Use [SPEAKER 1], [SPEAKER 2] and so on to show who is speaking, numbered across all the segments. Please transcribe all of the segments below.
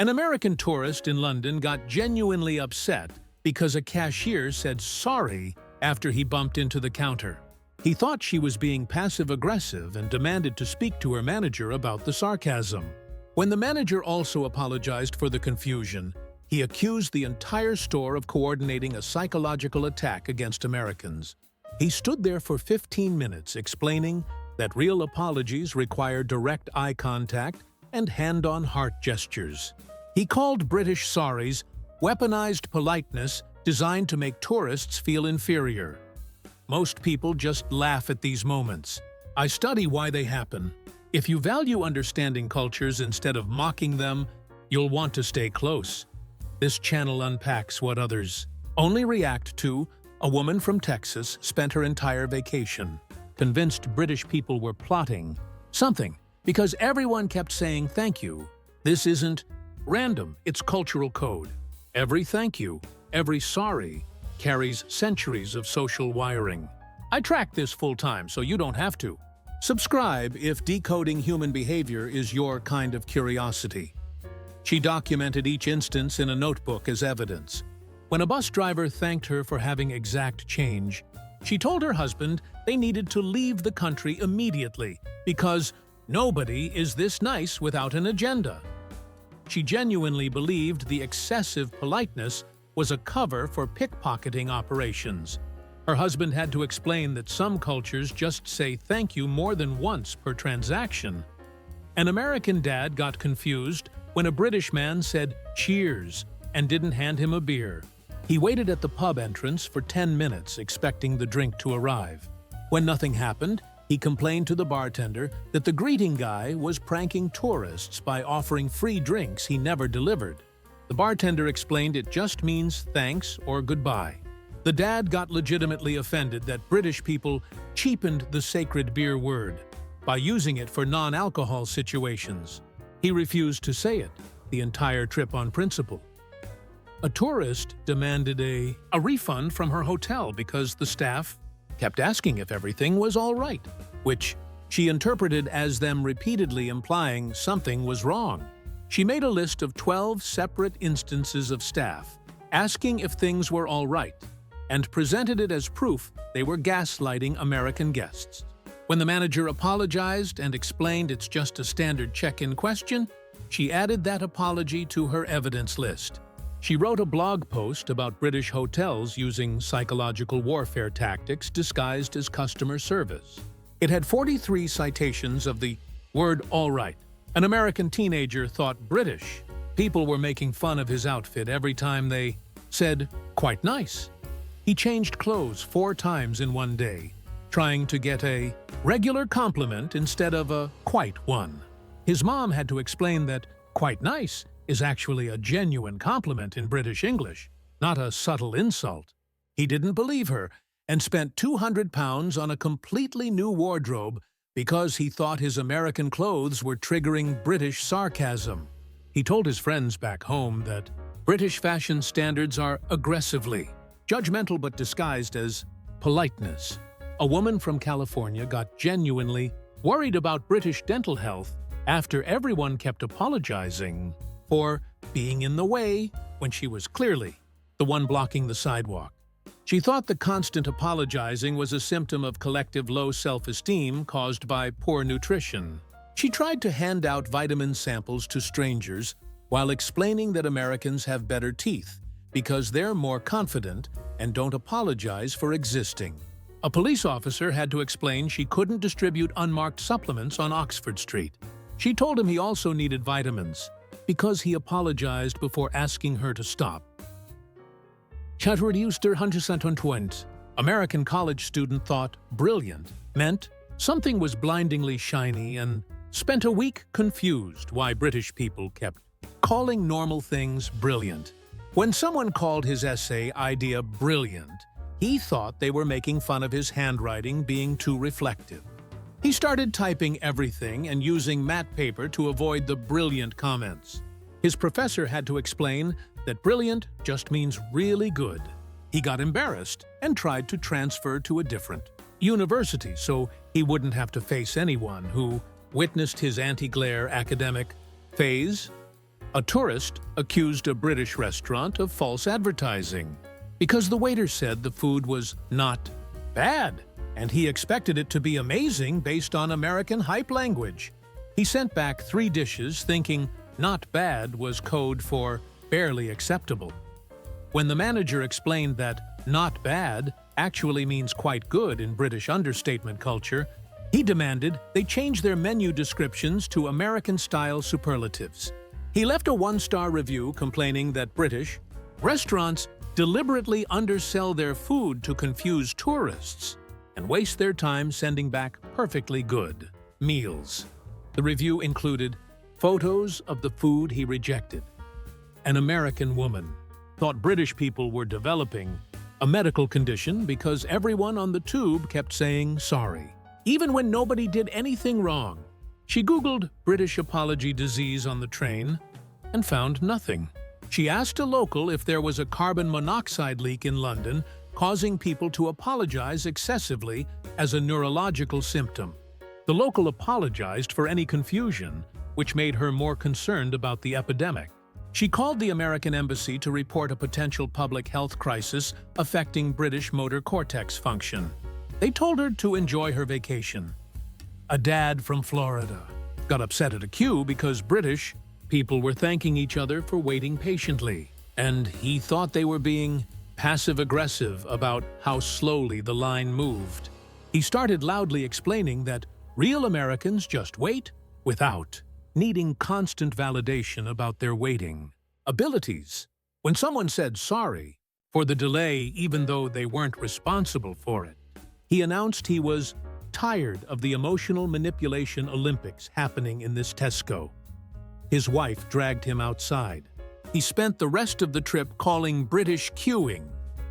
[SPEAKER 1] An American tourist in London got genuinely upset because a cashier said sorry after he bumped into the counter. He thought she was being passive-aggressive and demanded to speak to her manager about the sarcasm. When the manager also apologized for the confusion, he accused the entire store of coordinating a psychological attack against Americans. He stood there for 15 minutes explaining that real apologies require direct eye contact and hand-on heart gestures. He called British sorries weaponized politeness designed to make tourists feel inferior. Most people just laugh at these moments. I study why they happen. If you value understanding cultures instead of mocking them, you'll want to stay close. This channel unpacks what others only react to. A woman from Texas spent her entire vacation convinced British people were plotting something because everyone kept saying thank you. This isn't random, it's cultural code. Every thank you, every sorry, carries centuries of social wiring. I track this full-time so you don't have to. Subscribe if decoding human behavior is your kind of curiosity. She documented each instance in a notebook as evidence. When a bus driver thanked her for having exact change, she told her husband they needed to leave the country immediately because nobody is this nice without an agenda. She genuinely believed the excessive politeness was a cover for pickpocketing operations. Her husband had to explain that some cultures just say thank you more than once per transaction. An American dad got confused when a British man said cheers and didn't hand him a beer. He waited at the pub entrance for 10 minutes expecting the drink to arrive. When nothing happened, he complained to the bartender that the greeting guy was pranking tourists by offering free drinks he never delivered. The bartender explained it just means thanks or goodbye. The dad got legitimately offended that British people cheapened the sacred beer word by using it for non-alcohol situations. He refused to say it the entire trip on principle. A tourist demanded a refund from her hotel because the staff kept asking if everything was all right, which she interpreted as them repeatedly implying something was wrong. She made a list of 12 separate instances of staff asking if things were all right and presented it as proof they were gaslighting American guests. When the manager apologized and explained it's just a standard check-in question, she added that apology to her evidence list. She wrote a blog post about British hotels using psychological warfare tactics disguised as customer service. It had 43 citations of the word all right. An American teenager thought British people were making fun of his outfit every time they said, quite nice. He changed clothes 4 times in one day, trying to get a regular compliment instead of a quite one. His mom had to explain that quite nice is actually a genuine compliment in British English, not a subtle insult. He didn't believe her and spent £200 on a completely new wardrobe because he thought his American clothes were triggering British sarcasm. He told his friends back home that British fashion standards are aggressively judgmental but disguised as politeness. A woman from California got genuinely worried about British dental health after everyone kept apologizing for being in the way when she was clearly the one blocking the sidewalk. She thought the constant apologizing was a symptom of collective low self-esteem caused by poor nutrition. She tried to hand out vitamin samples to strangers while explaining that Americans have better teeth because they're more confident and don't apologize for existing. A police officer had to explain she couldn't distribute unmarked supplements on Oxford Street. She told him he also needed vitamins because he apologized before asking her to stop. American college student thought brilliant meant something was blindingly shiny and spent a week confused why British people kept calling normal things brilliant. When someone called his essay idea brilliant, he thought they were making fun of his handwriting being too reflective. He started typing everything and using matte paper to avoid the brilliant comments. His professor had to explain that brilliant just means really good. He got embarrassed and tried to transfer to a different university so he wouldn't have to face anyone who witnessed his anti-glare academic phase. A tourist accused a British restaurant of false advertising because the waiter said the food was not bad, and he expected it to be amazing based on American hype language. He sent back 3 dishes thinking not bad was code for barely acceptable. When the manager explained that not bad actually means quite good in British understatement culture, he demanded they change their menu descriptions to American-style superlatives. He left a 1-star review complaining that British restaurants deliberately undersell their food to confuse tourists and waste their time sending back perfectly good meals. The review included photos of the food he rejected. An American woman thought British people were developing a medical condition because everyone on the tube kept saying sorry, even when nobody did anything wrong. She Googled British apology disease on the train and found nothing. She asked a local if there was a carbon monoxide leak in London causing people to apologize excessively as a neurological symptom. The local apologized for any confusion, which made her more concerned about the epidemic. She called the American embassy to report a potential public health crisis affecting British motor cortex function. They told her to enjoy her vacation. A dad from Florida got upset at a queue because British people were thanking each other for waiting patiently, and he thought they were being passive-aggressive about how slowly the line moved. He started loudly explaining that real Americans just wait without needing constant validation about their waiting abilities. When someone said sorry for the delay even though they weren't responsible for it, he announced he was tired of the emotional manipulation Olympics happening in this Tesco. His wife dragged him outside. He spent the rest of the trip calling British queuing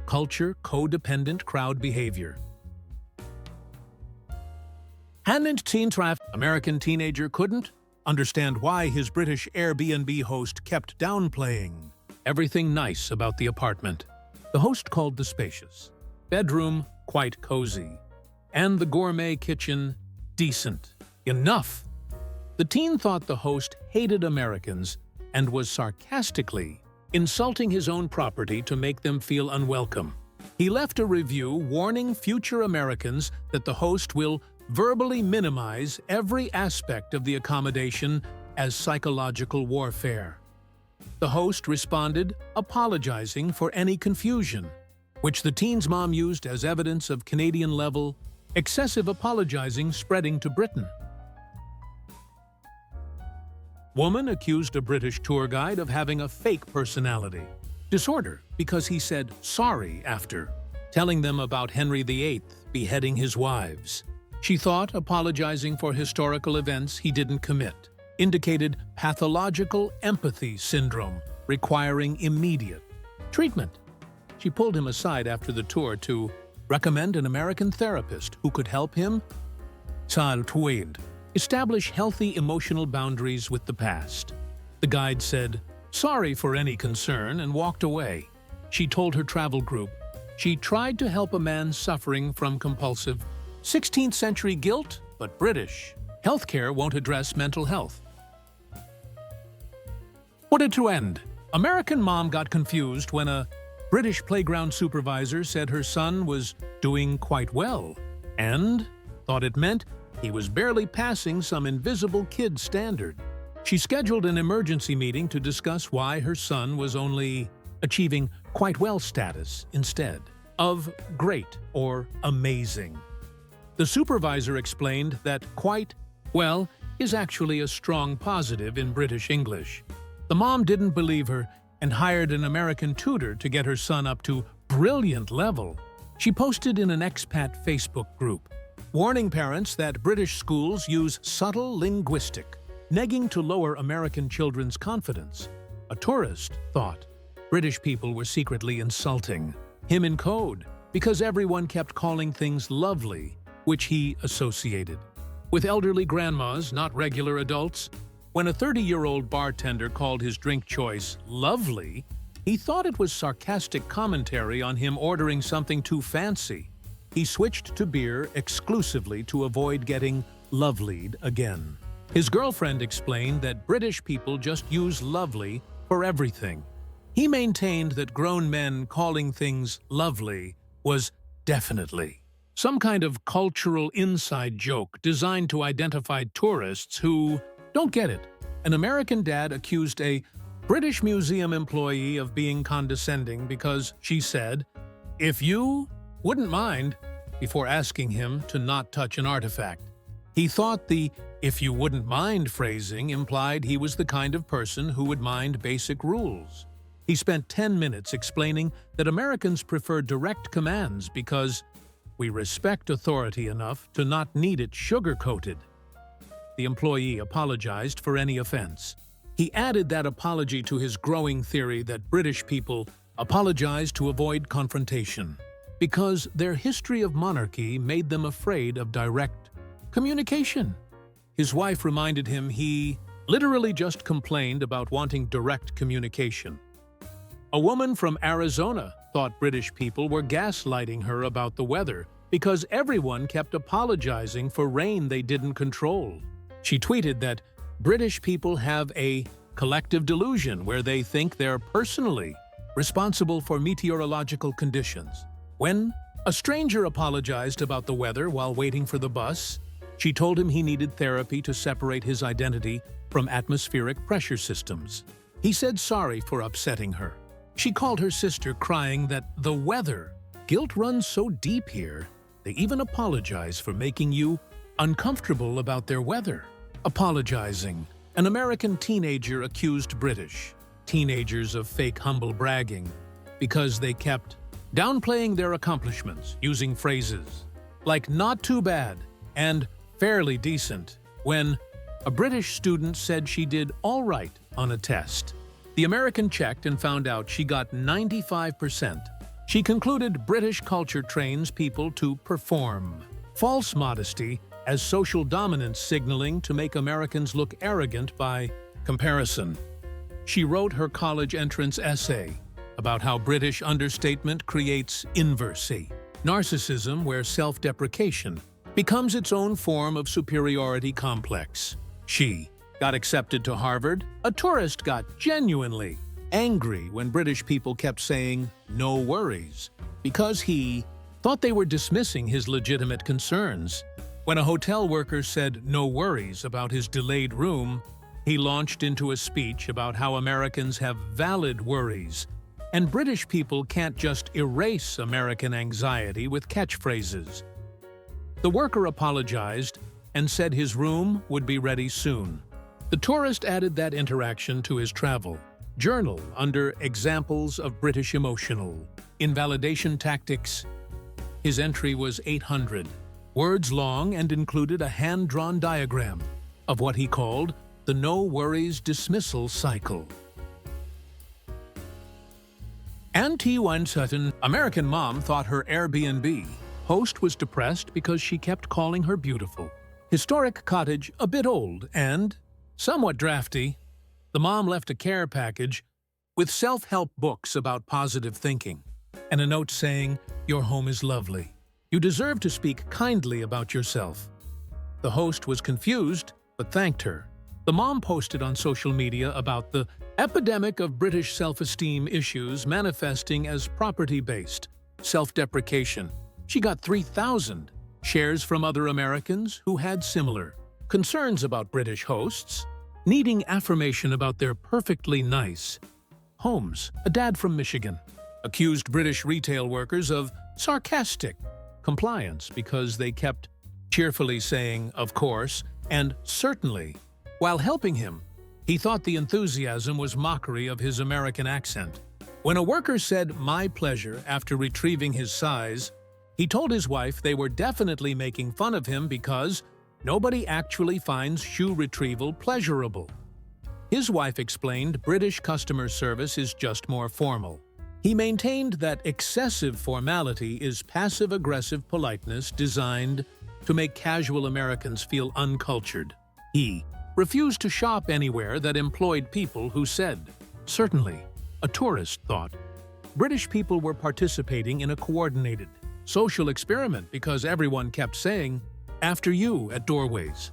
[SPEAKER 1] culture codependent crowd behavior. Hand teen traffic. American teenager couldn't understand why his British Airbnb host kept downplaying everything nice about the apartment. The host called the spacious bedroom quite cozy, and the gourmet kitchen decent enough. The teen thought the host hated Americans and was sarcastically insulting his own property to make them feel unwelcome. He left a review warning future Americans that the host will verbally minimize every aspect of the accommodation as psychological warfare. The host responded, apologizing for any confusion, which the teen's mom used as evidence of Canadian-level excessive apologizing spreading to Britain. Woman accused a British tour guide of having a fake personality disorder because he said sorry after telling them about Henry VIII beheading his wives. She thought apologizing for historical events he didn't commit indicated pathological empathy syndrome requiring immediate treatment. She pulled him aside after the tour to recommend an American therapist who could help him establish healthy emotional boundaries with the past. The guide said, "Sorry for any concern," and walked away. She told her travel group she tried to help a man suffering from compulsive 16th century guilt, but British healthcare won't address mental health. Put it to end. American mom got confused when a British playground supervisor said her son was doing quite well and thought it meant he was barely passing some invisible kid standard. She scheduled an emergency meeting to discuss why her son was only achieving quite well status instead of great or amazing. The supervisor explained that quite well is actually a strong positive in British English. The mom didn't believe her and hired an American tutor to get her son up to brilliant level. She posted in an expat Facebook group, warning parents that British schools use subtle linguistic negging to lower American children's confidence. A tourist thought British people were secretly insulting him in code because everyone kept calling things lovely, which he associated with elderly grandmas, not regular adults. When a 30-year-old bartender called his drink choice lovely, he thought it was sarcastic commentary on him ordering something too fancy. He switched to beer exclusively to avoid getting lovelied again. His girlfriend explained that British people just use lovely for everything. He maintained that grown men calling things lovely was definitely some kind of cultural inside joke designed to identify tourists who don't get it. An American dad accused a British museum employee of being condescending because she said, "If you wouldn't mind," before asking him to not touch an artifact. He thought the "if you wouldn't mind" phrasing implied he was the kind of person who would mind basic rules. He spent 10 minutes explaining that Americans prefer direct commands because we respect authority enough to not need it sugar-coated. The employee apologized for any offense. He added that apology to his growing theory that British people apologize to avoid confrontation because their history of monarchy made them afraid of direct communication. His wife reminded him he literally just complained about wanting direct communication. A woman from Arizona thought British people were gaslighting her about the weather because everyone kept apologizing for rain they didn't control. She tweeted that British people have a collective delusion where they think they're personally responsible for meteorological conditions. When a stranger apologized about the weather while waiting for the bus, she told him he needed therapy to separate his identity from atmospheric pressure systems. He said sorry for upsetting her. She called her sister, crying that the weather. Guilt runs so deep here, they even apologize for making you uncomfortable about their weather. Apologizing. An American teenager accused British teenagers of fake humble bragging because they kept downplaying their accomplishments using phrases like "not too bad" and "fairly decent" when a British student said she did all right on a test. The American checked and found out she got 95%. She concluded British culture trains people to perform false modesty as social dominance signaling to make Americans look arrogant by comparison. She wrote her college entrance essay about how British understatement creates inversy, narcissism where self-deprecation becomes its own form of superiority complex. She got accepted to Harvard. A tourist got genuinely angry when British people kept saying "no worries" because he thought they were dismissing his legitimate concerns. When a hotel worker said "no worries" about his delayed room, he launched into a speech about how Americans have valid worries, and British people can't just erase American anxiety with catchphrases. The worker apologized and said his room would be ready soon. The tourist added that interaction to his travel journal under Examples of British Emotional Invalidation Tactics. His entry was 800 words long and included a hand-drawn diagram of what he called the "no worries" dismissal cycle. Auntie Winston, American mom, thought her Airbnb host was depressed because she kept calling her beautiful. Historic cottage a bit old and somewhat drafty. The mom left a care package with self-help books about positive thinking and a note saying, "Your home is lovely. You deserve to speak kindly about yourself." The host was confused but thanked her. The mom posted on social media about the epidemic of British self-esteem issues manifesting as property-based self-deprecation. She got 3,000 shares from other Americans who had similar concerns about British hosts, needing affirmation about their perfectly nice homes. A dad from Michigan accused British retail workers of sarcastic compliance because they kept cheerfully saying "of course" and "certainly" while helping him. He thought the enthusiasm was mockery of his American accent. When a worker said "my pleasure" after retrieving his size, he told his wife they were definitely making fun of him because nobody actually finds shoe retrieval pleasurable. His wife explained British customer service is just more formal. He maintained that excessive formality is passive-aggressive politeness designed to make casual Americans feel uncultured. He refused to shop anywhere that employed people who said, "certainly." A tourist thought British people were participating in a coordinated social experiment because everyone kept saying, "after you" at doorways.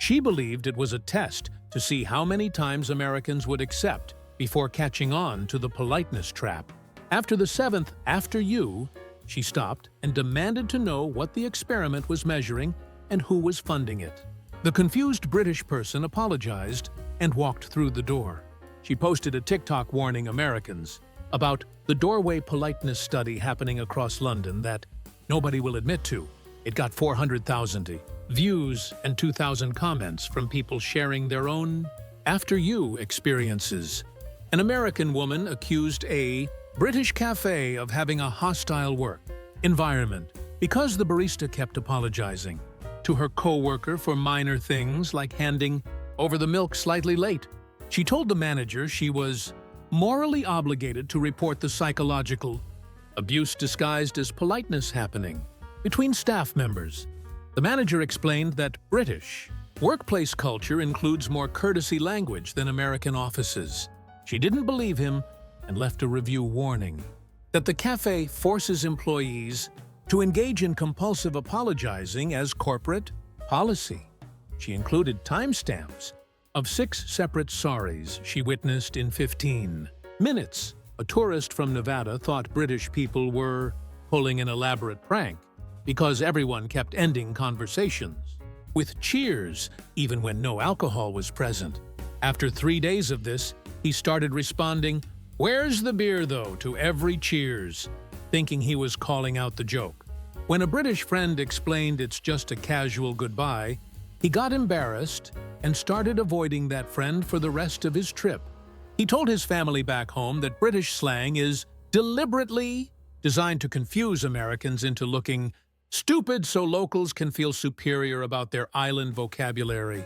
[SPEAKER 1] She believed it was a test to see how many times Americans would accept before catching on to the politeness trap. After the seventh "after you," she stopped and demanded to know what the experiment was measuring and who was funding it. The confused British person apologized and walked through the door. She posted a TikTok warning Americans about the doorway politeness study happening across London that nobody will admit to. It got 400,000 views and 2,000 comments from people sharing their own "after you" experiences. An American woman accused a British cafe of having a hostile work environment because the barista kept apologizing to her co-worker for minor things like handing over the milk slightly late. She told the manager she was morally obligated to report the psychological abuse disguised as politeness happening between staff members. The manager explained that British workplace culture includes more courtesy language than American offices. She didn't believe him and left a review warning that the cafe forces employees to engage in compulsive apologizing as corporate policy. She included timestamps of 6 separate sorries she witnessed in 15 minutes. A tourist from Nevada thought British people were pulling an elaborate prank because everyone kept ending conversations with cheers even when no alcohol was present. After 3 days of this, he started responding, "Where's the beer, though?" to every cheers, thinking he was calling out the joke. When a British friend explained it's just a casual goodbye, he got embarrassed and started avoiding that friend for the rest of his trip. He told his family back home that British slang is deliberately designed to confuse Americans into looking stupid so locals can feel superior about their island vocabulary.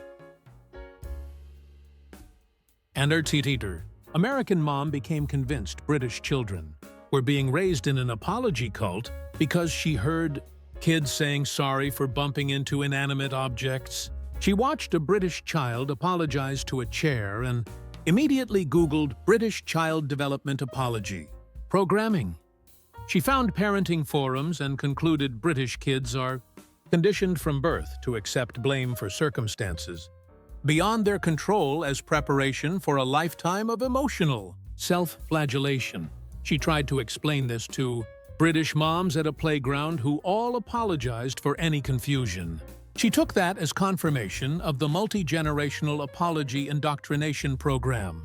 [SPEAKER 1] And our teeter. American mom became convinced British children were being raised in an apology cult because she heard kids saying sorry for bumping into inanimate objects. She watched a British child apologize to a chair and immediately Googled British child development apology programming. She found parenting forums and concluded British kids are conditioned from birth to accept blame for circumstances beyond their control as preparation for a lifetime of emotional self-flagellation. She tried to explain this to British moms at a playground who all apologized for any confusion. She took that as confirmation of the multi-generational apology indoctrination program.